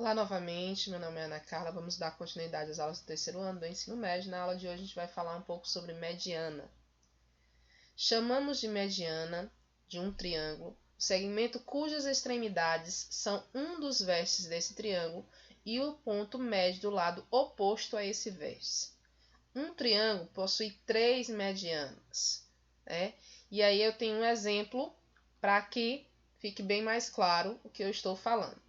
Olá novamente, meu nome é Ana Carla, vamos dar continuidade às aulas do terceiro ano do ensino médio. Na aula de hoje a gente vai falar um pouco sobre mediana. Chamamos de mediana de um triângulo o segmento cujas extremidades são um dos vértices desse triângulo e o ponto médio do lado oposto a esse vértice. Um triângulo possui três medianas, né? E aí eu tenho um exemplo para que fique bem mais claro o que eu estou falando.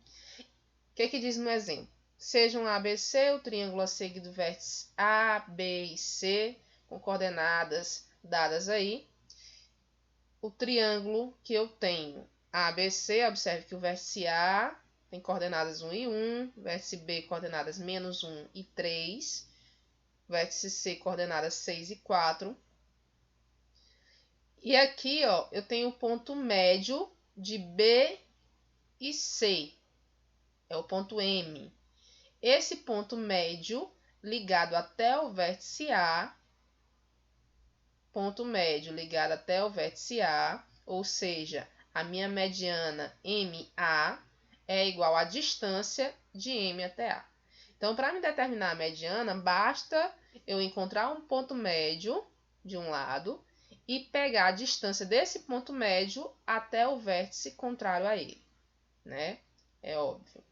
O que diz no exemplo? Seja um ABC, o triângulo a seguir do vértice A, B e C, com coordenadas dadas aí. O triângulo que eu tenho ABC, observe que o vértice A tem coordenadas 1 e 1, vértice B coordenadas menos 1 e 3, vértice C coordenadas 6 e 4. E aqui, ó, eu tenho o ponto médio de B e C. É o ponto M. Esse ponto médio ligado até o vértice A, ponto médio ligado até o vértice A, ou seja, a minha mediana MA é igual à distância de M até A. Então, para me determinar a mediana, basta eu encontrar um ponto médio de um lado e pegar a distância desse ponto médio até o vértice contrário a ele, né? É óbvio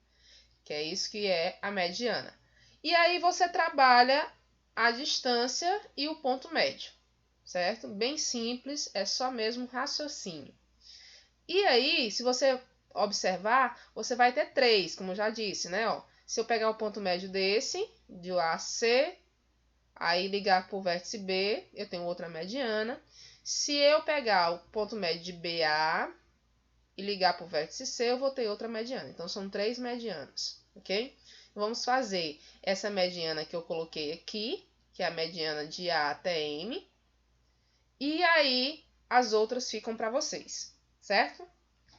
que é isso que é a mediana. E aí você trabalha a distância e o ponto médio, certo? Bem simples, é só mesmo raciocínio. E aí, se você observar, você vai ter três, como eu já disse, né? Ó, se eu pegar o ponto médio desse, de A a C, aí ligar para o vértice B, eu tenho outra mediana. Se eu pegar o ponto médio de BA e ligar para o vértice C, eu vou ter outra mediana. Então, são três medianas, ok? Vamos fazer essa mediana que eu coloquei aqui, que é a mediana de A até M. E aí, as outras ficam para vocês, certo?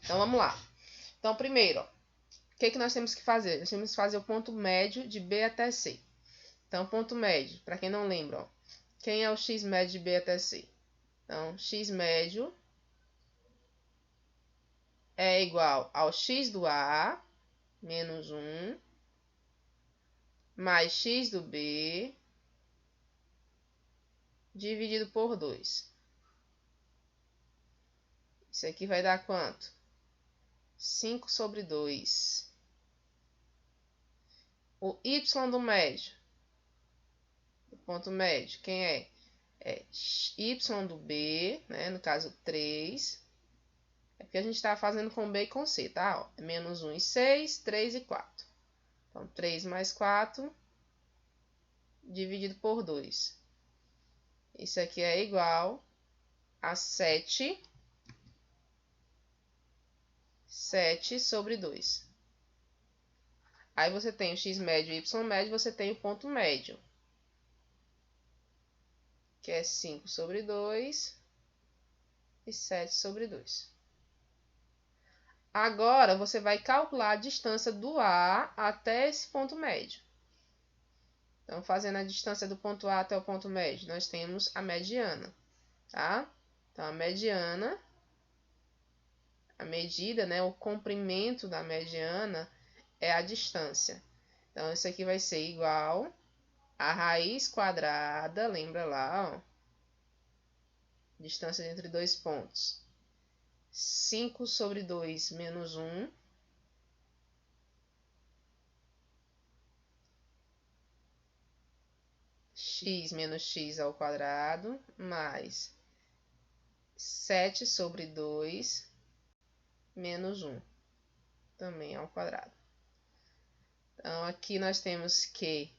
Então, vamos lá. Então, primeiro, ó, o que nós temos que fazer? Nós temos que fazer o ponto médio de B até C. Então, ponto médio, para quem não lembra, ó, quem é o x médio de B até C? Então, x médio é igual ao x do A menos 1 mais x do B dividido por 2. Isso aqui vai dar quanto? 5 sobre 2. O y do médio, do ponto médio, quem é? É y do B, né? No caso 3. É porque a gente está fazendo com B e com C, tá? Ó, é menos 1 e 6, 3 e 4. Então, 3 mais 4 dividido por 2. Isso aqui é igual a 7 sobre 2. Aí você tem o x médio e y médio, você tem o ponto médio, que é 5 sobre 2 e 7 sobre 2. Agora, você vai calcular a distância do A até esse ponto médio. Então, fazendo a distância do ponto A até o ponto médio, nós temos a mediana, tá? Então, a mediana, a medida, né, o comprimento da mediana é a distância. Então, isso aqui vai ser igual a raiz quadrada, lembra lá, ó, distância entre dois pontos. 5 sobre 2 menos 1. X menos x ao quadrado, mais 7 sobre 2 menos 1, também ao quadrado. Então, aqui nós temos que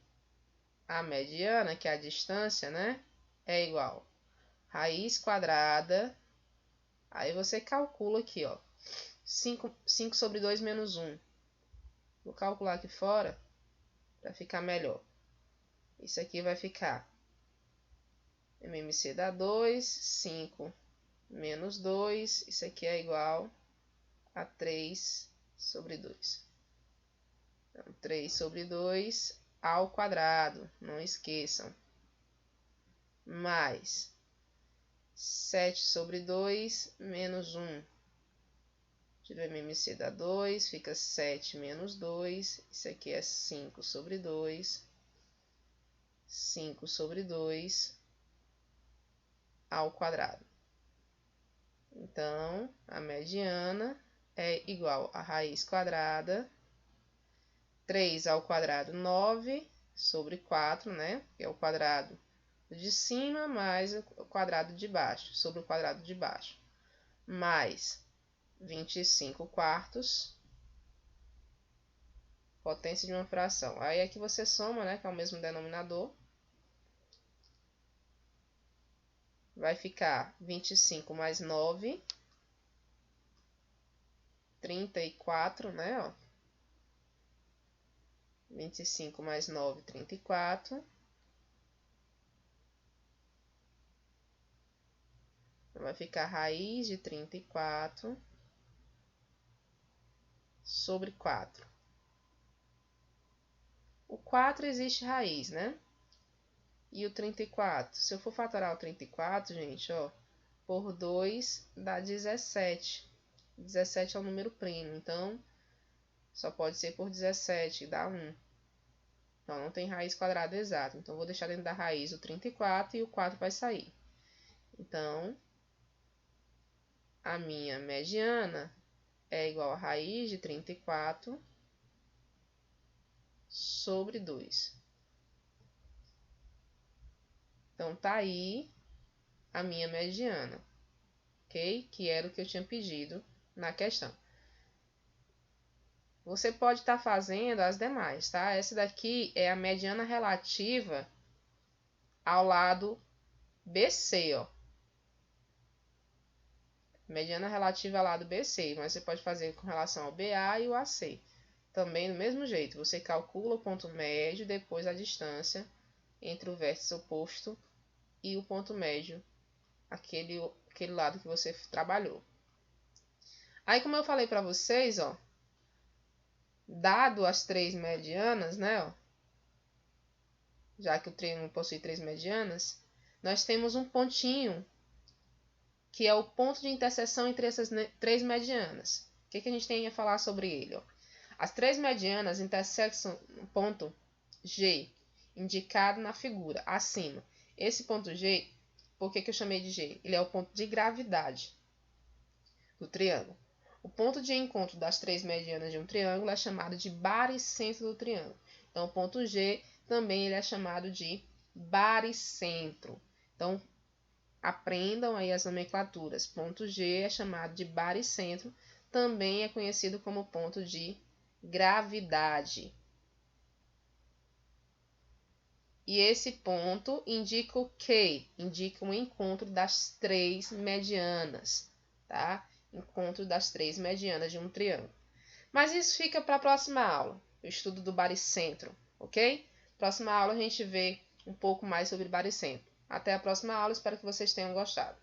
a mediana, que é a distância, né, é igual a raiz quadrada. Aí você calcula aqui, ó, 5 sobre 2 menos 1. Vou calcular aqui fora para ficar melhor. Isso aqui vai ficar MMC dá 2, 5 menos 2. Isso aqui é igual a 3 sobre 2. Então, 3 sobre 2 ao quadrado, não esqueçam. Mais 7 sobre 2 menos 1. Dividir MC dá 2, fica 7 menos 2. Isso aqui é 5 sobre 2. 5 sobre 2 ao quadrado. Então, a mediana é igual a raiz quadrada. 3 ao quadrado, 9 sobre 4, né? Que é o quadrado de cima mais o quadrado de baixo, sobre o quadrado de baixo. Mais 25 quartos, potência de uma fração. Aí aqui você soma, né, que é o mesmo denominador. Vai ficar 25 mais 9, 34, né, ó. 25 mais 9, 34. Vai ficar raiz de 34 sobre 4. O 4 existe raiz, né? E o 34? Se eu for fatorar o 34, gente, ó, por 2 dá 17. 17 é um número primo, então só pode ser por 17, dá 1. Então, não tem raiz quadrada exata. Então, vou deixar dentro da raiz o 34 e o 4 vai sair. Então, a minha mediana é igual a raiz de 34 sobre 2. Então, tá aí a minha mediana, ok? Que era o que eu tinha pedido na questão. Você pode estar fazendo as demais, tá? Essa daqui é a mediana relativa ao lado BC, ó. Mediana relativa ao lado BC, mas você pode fazer com relação ao BA e o AC. Também do mesmo jeito, você calcula o ponto médio, depois a distância entre o vértice oposto e o ponto médio, aquele lado que você trabalhou. Aí, como eu falei para vocês, ó, dado as 3 medianas, né, ó, já que o triângulo possui 3 medianas, nós temos um pontinho que é o ponto de interseção entre essas 3 medianas. O que a gente tem a falar sobre ele? Ó? As 3 medianas intersectam no ponto G, indicado na figura, acima. Esse ponto G, por que eu chamei de G? Ele é o ponto de gravidade do triângulo. O ponto de encontro das 3 medianas de um triângulo é chamado de baricentro do triângulo. Então, o ponto G também ele é chamado de baricentro. Então, aprendam aí as nomenclaturas. Ponto G é chamado de baricentro, também é conhecido como ponto de gravidade. E esse ponto indica o quê? Indica o encontro das 3 medianas, tá? Encontro das 3 medianas de um triângulo. Mas isso fica para a próxima aula, o estudo do baricentro, ok? Próxima aula a gente vê um pouco mais sobre baricentro. Até a próxima aula, espero que vocês tenham gostado.